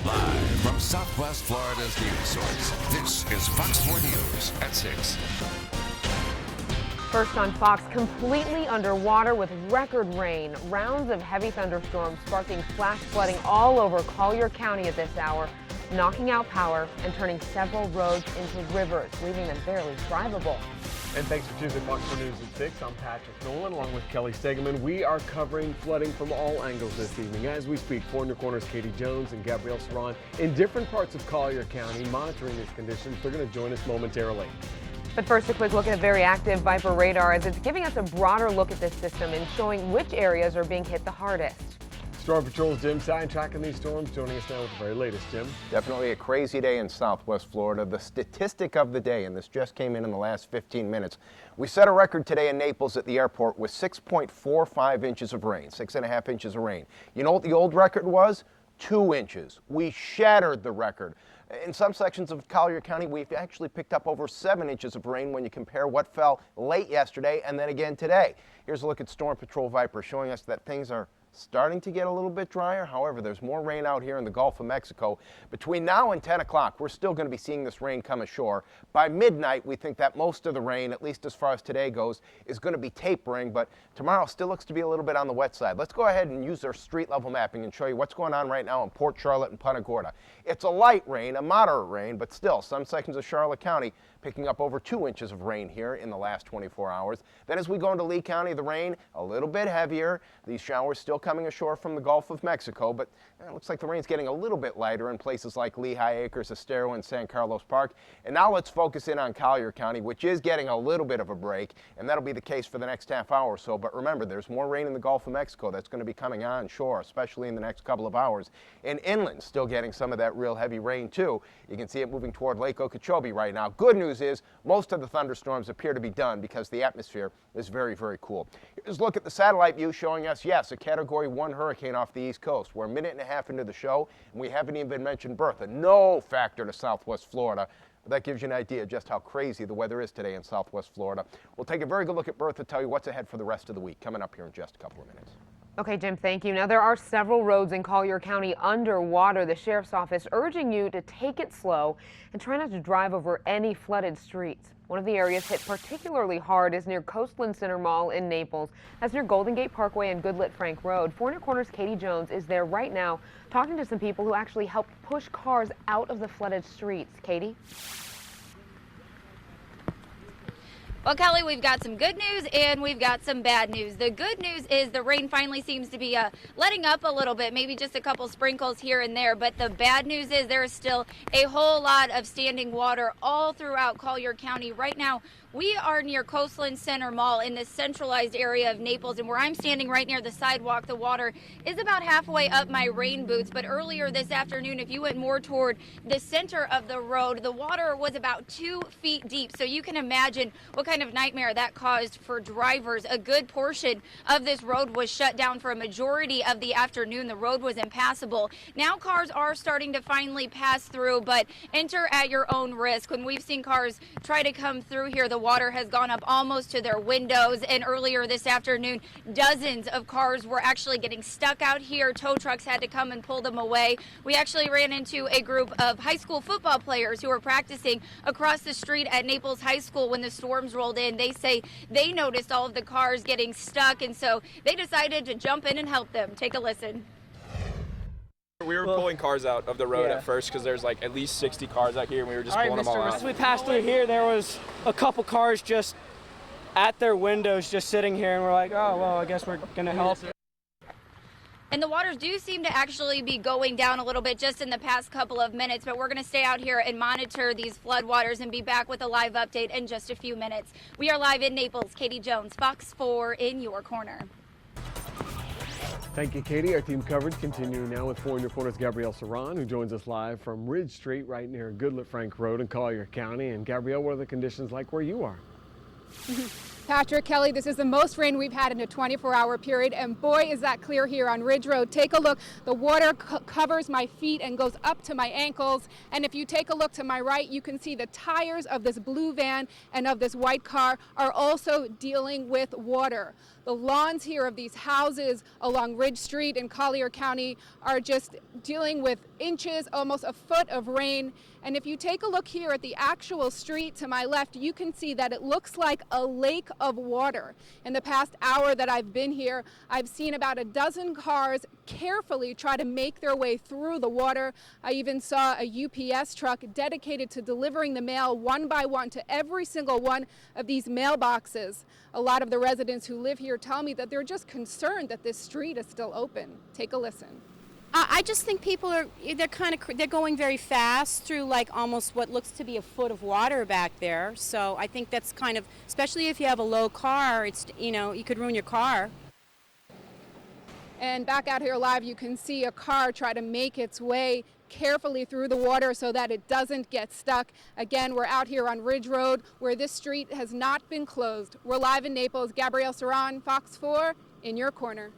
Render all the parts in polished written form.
Live from Southwest Florida's news source, this is Fox 4 News at 6. First on Fox, completely underwater with record rain. Rounds of heavy thunderstorms sparking flash flooding all over Collier County at this hour, knocking out power and turning several roads into rivers, leaving them barely drivable. And thanks for choosing Fox 4 News at 6. I'm Patrick Nolan along with Kelly Stegeman. We are covering flooding from all angles this evening. As we speak, 4 in your corners, Katie Jones and Gabrielle Saran in different parts of Collier County monitoring these conditions. They're going to join us momentarily. But first, a quick look at a very active Viper radar as it's giving us a broader look at this system and showing which areas are being hit the hardest. Storm Patrol's Jim Stein tracking these storms, joining us now with the very latest. Jim. Definitely a crazy day in Southwest Florida. The statistic of the day, and this just came in the last 15 minutes, we set a record today in Naples at the airport with 6.45 inches of rain, 6.5 inches of rain. You know what the old record was? 2 inches. We shattered the record. In some sections of Collier County, we've actually picked up over 7 inches of rain when you compare what fell late yesterday and then again today. Here's a look at Storm Patrol Viper showing us that things are starting to get a little bit drier. However, there's more rain out here in the Gulf of Mexico. Between now and 10 o'clock, we're still going to be seeing this rain come ashore. By midnight, we think that most of the rain, at least as far as today goes, is going to be tapering, but tomorrow still looks to be a little bit on the wet side. Let's go ahead and use our street level mapping and show you what's going on right now in Port Charlotte and Punta Gorda. It's a light rain, a moderate rain, but still some sections of Charlotte County picking up over 2 inches of rain here in the last 24 hours. Then as we go into Lee County, the rain a little bit heavier. These showers still coming ashore from the Gulf of Mexico, but it looks like the rain's getting a little bit lighter in places like Lehigh Acres, Estero, and San Carlos Park. And now let's focus in on Collier County, which is getting a little bit of a break, and that'll be the case for the next half hour or so. But remember, there's more rain in the Gulf of Mexico that's going to be coming on shore, especially in the next couple of hours. And inland, still getting some of that real heavy rain too. You can see it moving toward Lake Okeechobee right now. Good news is most of the thunderstorms appear to be done because the atmosphere is very, very cool. Here's a look at the satellite view showing us, yes, a Category 1 hurricane off the East Coast. We're a minute and a half into the show, and we haven't even mentioned Bertha. No factor to Southwest Florida. But that gives you an idea just how crazy the weather is today in Southwest Florida. We'll take a very good look at Bertha, tell you what's ahead for the rest of the week, coming up here in just a couple of minutes. Okay, Jim, thank you. Now, there are several roads in Collier County underwater. The sheriff's office urging you to take it slow and try not to drive over any flooded streets. One of the areas hit particularly hard is near Coastland Center Mall in Naples. That's near Golden Gate Parkway and Goodlet Frank Road. 4 in your corners' Katie Jones is there right now talking to some people who actually helped push cars out of the flooded streets. Katie? Well, Kelly, we've got some good news and we've got some bad news. The good news is the rain finally seems to be letting up a little bit, maybe just a couple sprinkles here and there. But the bad news is there is still a whole lot of standing water all throughout Collier County. Right now, we are near Coastland Center Mall in this centralized area of Naples, and where I'm standing right near the sidewalk, the water is about halfway up my rain boots. But earlier this afternoon, if you went more toward the center of the road, the water was about 2 feet deep. So you can imagine what kind of nightmare that caused for drivers. A good portion of this road was shut down for a majority of the afternoon. The road was impassable. Now cars are starting to finally pass through, but enter at your own risk. When we've seen cars try to come through here, the water has gone up almost to their windows, and earlier this afternoon dozens of cars were actually getting stuck out here. Tow trucks had to come and pull them away. We actually ran into a group of high school football players who were practicing across the street at Naples High School when the storms rolled in. They say they noticed all of the cars getting stuck, and so they decided to jump in and help them. Take a listen. We were pulling cars out of the road at first because there's like at least 60 cars out here, and we were just pulling them all out. As we passed through here, there was a couple cars just at their windows just sitting here, and we're like, oh, well, I guess we're going to help. And the waters do seem to actually be going down a little bit just in the past couple of minutes, but we're going to stay out here and monitor these floodwaters and be back with a live update in just a few minutes. We are live in Naples. Katie Jones, Fox 4 in your corner. Thank you, Katie. Our team coverage continuing now with 4 in your corners, Gabrielle Saran, who joins us live from Ridge Street right near Goodlet Frank Road in Collier County. And Gabrielle, what are the conditions like where you are? Patrick, Kelly, this is the most rain we've had in a 24-hour period, and boy, is that clear here on Ridge Road. Take a look. The water covers my feet and goes up to my ankles, and if you take a look to my right, you can see the tires of this blue van and of this white car are also dealing with water. The lawns here of these houses along Ridge Street in Collier County are just dealing with inches, almost a foot of rain. And if you take a look here at the actual street to my left, you can see that it looks like a lake of water. In the past hour that I've been here, I've seen about a dozen cars carefully try to make their way through the water. I even saw a UPS truck dedicated to delivering the mail one by one to every single one of these mailboxes. A lot of the residents who live here tell me that they're just concerned that this street is still open. Take a listen. I just think people they're going very fast through like almost what looks to be a foot of water back there. So I think that's kind of, especially if you have a low car, it's, you know, you could ruin your car. And back out here live, you can see a car try to make its way carefully through the water so that it doesn't get stuck. Again, we're out here on Ridge Road where this street has not been closed. We're live in Naples. Gabrielle Saran, Fox 4, in your corner.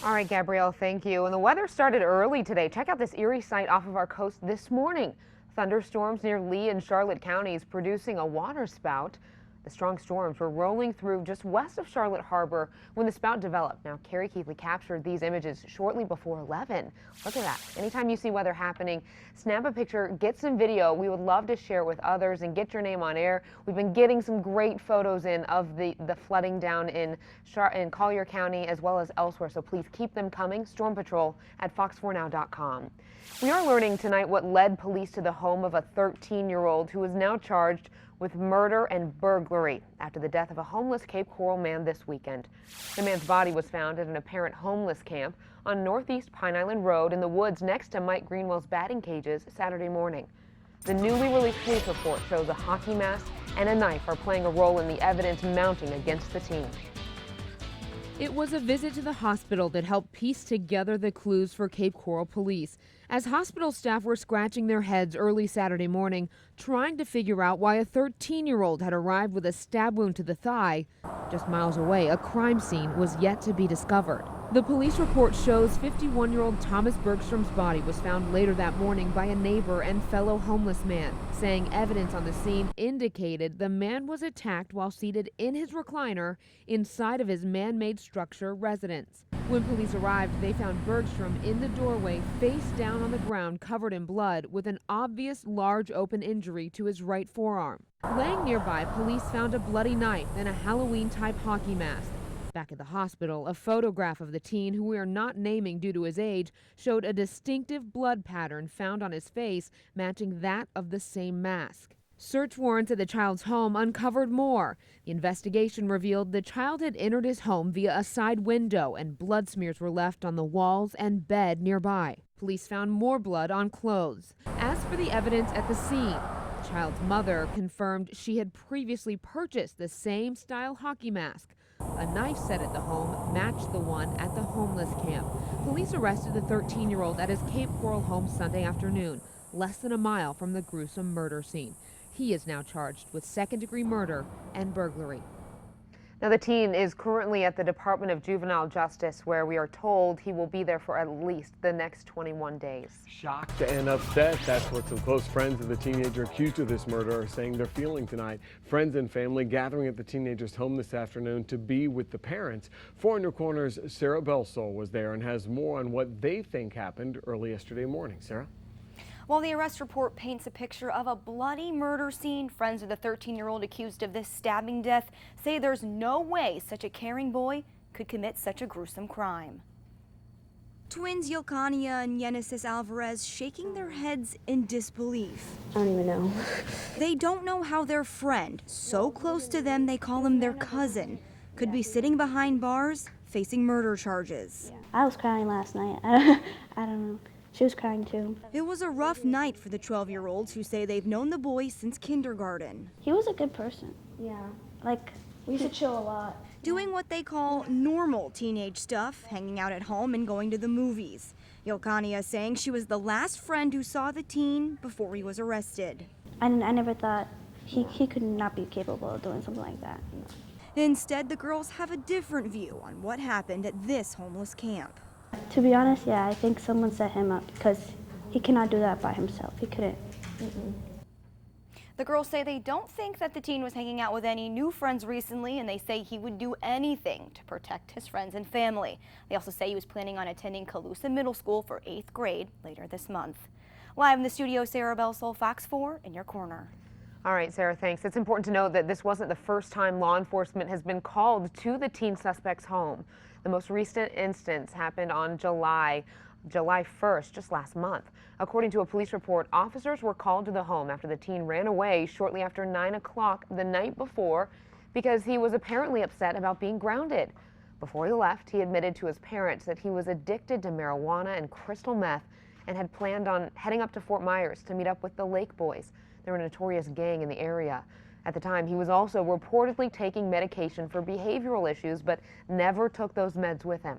All right, Gabrielle, thank you. And the weather started early today. Check out this eerie sight off of our coast this morning. Thunderstorms near Lee and Charlotte counties producing a water spout. The strong storms were rolling through just west of Charlotte Harbor when the spout developed. Now, Carrie Keithley captured these images shortly before 11. Look at that. Anytime you see weather happening, snap a picture, get some video. We would love to share it with others and get your name on air. We've been getting some great photos in of the flooding down in Collier County as well as elsewhere, so please keep them coming. Storm Patrol at fox4now.com. We are learning tonight what led police to the home of a 13-year-old who is now charged with murder and burglary after the death of a homeless Cape Coral man this weekend. The man's body was found at an apparent homeless camp on Northeast Pine Island Road in the woods next to Mike Greenwell's batting cages Saturday morning. The newly released police report shows a hockey mask and a knife are playing a role in the evidence mounting against the teen. It was a visit to the hospital that helped piece together the clues for Cape Coral police, as hospital staff were scratching their heads early Saturday morning, trying to figure out why a 13-year-old had arrived with a stab wound to the thigh. Just miles away, a crime scene was yet to be discovered. The police report shows 51-year-old Thomas Bergstrom's body was found later that morning by a neighbor and fellow homeless man, saying evidence on the scene indicated the man was attacked while seated in his recliner inside of his man-made structure residence. When police arrived, they found Bergstrom in the doorway, face down on the ground, covered in blood, with an obvious large open injury to his right forearm. Laying nearby, police found a bloody knife and a Halloween-type hockey mask. Back at the hospital, a photograph of the teen, who we are not naming due to his age, showed a distinctive blood pattern found on his face, matching that of the same mask. Search warrants at the child's home uncovered more. The investigation revealed the child had entered his home via a side window, and blood smears were left on the walls and bed nearby. Police found more blood on clothes. As for the evidence at the scene, the child's mother confirmed she had previously purchased the same style hockey mask. A knife set at the home matched the one at the homeless camp. Police arrested the 13-year-old at his Cape Coral home Sunday afternoon, less than a mile from the gruesome murder scene. He is now charged with second-degree murder and burglary. Now, the teen is currently at the Department of Juvenile Justice, where we are told he will be there for at least the next 21 days. Shocked and upset. That's what some close friends of the teenager accused of this murder are saying they're feeling tonight. Friends and family gathering at the teenager's home this afternoon to be with the parents. 4 in Your Corner's Sarah Belsol was there and has more on what they think happened early yesterday morning. Sarah? While the arrest report paints a picture of a bloody murder scene, friends of the 13-year-old accused of this stabbing death say there's no way such a caring boy could commit such a gruesome crime. Twins Yilkania and Yenesis Alvarez shaking their heads in disbelief. I don't even know. They don't know how their friend, so close to them they call him their cousin, could be sitting behind bars facing murder charges. I was crying last night. I don't know. She was crying too. It was a rough night for the 12-year-olds who say they've known the boy since kindergarten. He was a good person. Yeah, like we used to chill a lot. Doing what they call normal teenage stuff, hanging out at home and going to the movies. Yilkania saying she was the last friend who saw the teen before he was arrested. I never thought he could not be capable of doing something like that. Instead, the girls have a different view on what happened at this homeless camp. To be honest, yeah, I think someone set him up because he cannot do that by himself. He couldn't. The girls say they don't think that the teen was hanging out with any new friends recently, and they say he would do anything to protect his friends and family. They also say he was planning on attending Calusa Middle School for 8th grade later this month. Live in the studio, Sarah Belsol, Fox 4 in your corner. All right, Sarah, thanks. It's important to note that this wasn't the first time law enforcement has been called to the teen suspect's home. The most recent instance happened on July 1st, just last month. According to a police report, officers were called to the home after the teen ran away shortly after 9 o'clock the night before because he was apparently upset about being grounded. Before he left, he admitted to his parents that he was addicted to marijuana and crystal meth and had planned on heading up to Fort Myers to meet up with the Lake Boys. They're a notorious gang in the area. At the time, he was also reportedly taking medication for behavioral issues, but never took those meds with him.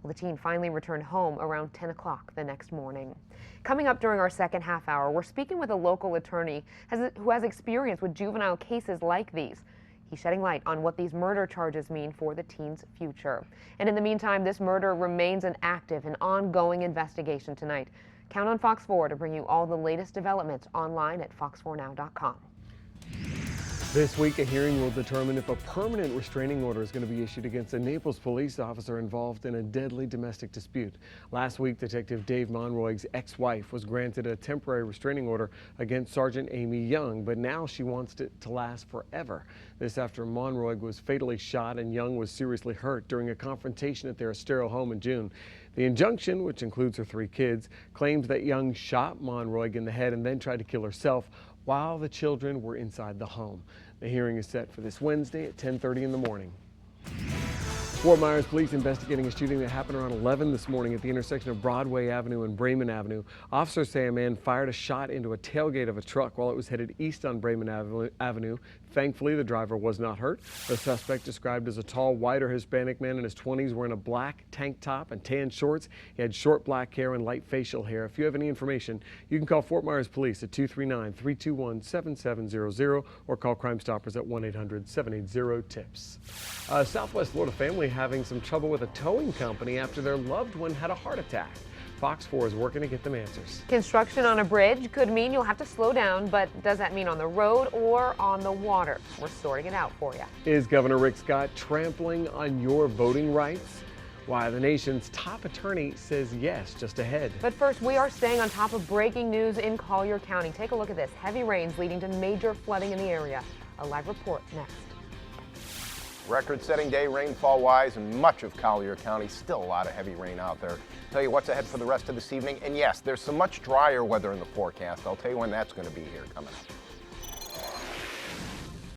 Well, the teen finally returned home around 10 o'clock the next morning. Coming up during our second half hour, we're speaking with a local attorney who has experience with juvenile cases like these. He's shedding light on what these murder charges mean for the teen's future. And in the meantime, this murder remains an active and ongoing investigation tonight. Count on Fox 4 to bring you all the latest developments online at fox4now.com. This week, a hearing will determine if a permanent restraining order is going to be issued against a Naples police officer involved in a deadly domestic dispute. Last week, Detective Dave Monroig's ex-wife was granted a temporary restraining order against Sergeant Amy Young, but now she wants it to last forever. This after Monroig was fatally shot and Young was seriously hurt during a confrontation at their Estero home in June. The injunction, which includes her 3 kids, claims that Young shot Monroig in the head and then tried to kill herself while the children were inside the home. The hearing is set for this Wednesday at 10:30 in the morning. Fort Myers police investigating a shooting that happened around 11 this morning at the intersection of Broadway Avenue and Bremen Avenue. Officers say a man fired a shot into a tailgate of a truck while it was headed east on Bremen Avenue. Thankfully, the driver was not hurt. The suspect, described as a tall, whiter Hispanic man in his 20s, wearing a black tank top and tan shorts. He had short black hair and light facial hair. If you have any information, you can call Fort Myers Police at 239-321-7700 or call Crime Stoppers at 1-800-780-TIPS. A Southwest Florida family having some trouble with a towing company after their loved one had a heart attack. Fox 4 is working to get them answers. Construction on a bridge could mean you'll have to slow down, but does that mean on the road or on the water? We're sorting it out for you. Is Governor Rick Scott trampling on your voting rights? Why the nation's top attorney says yes, just ahead. But first, we are staying on top of breaking news in Collier County. Take a look at this. Heavy rains leading to major flooding in the area. A live report next. Record-setting day rainfall-wise in much of Collier County. Still a lot of heavy rain out there. Tell you what's ahead for the rest of this evening. And yes, there's some much drier weather in the forecast. I'll tell you when that's going to be here coming up.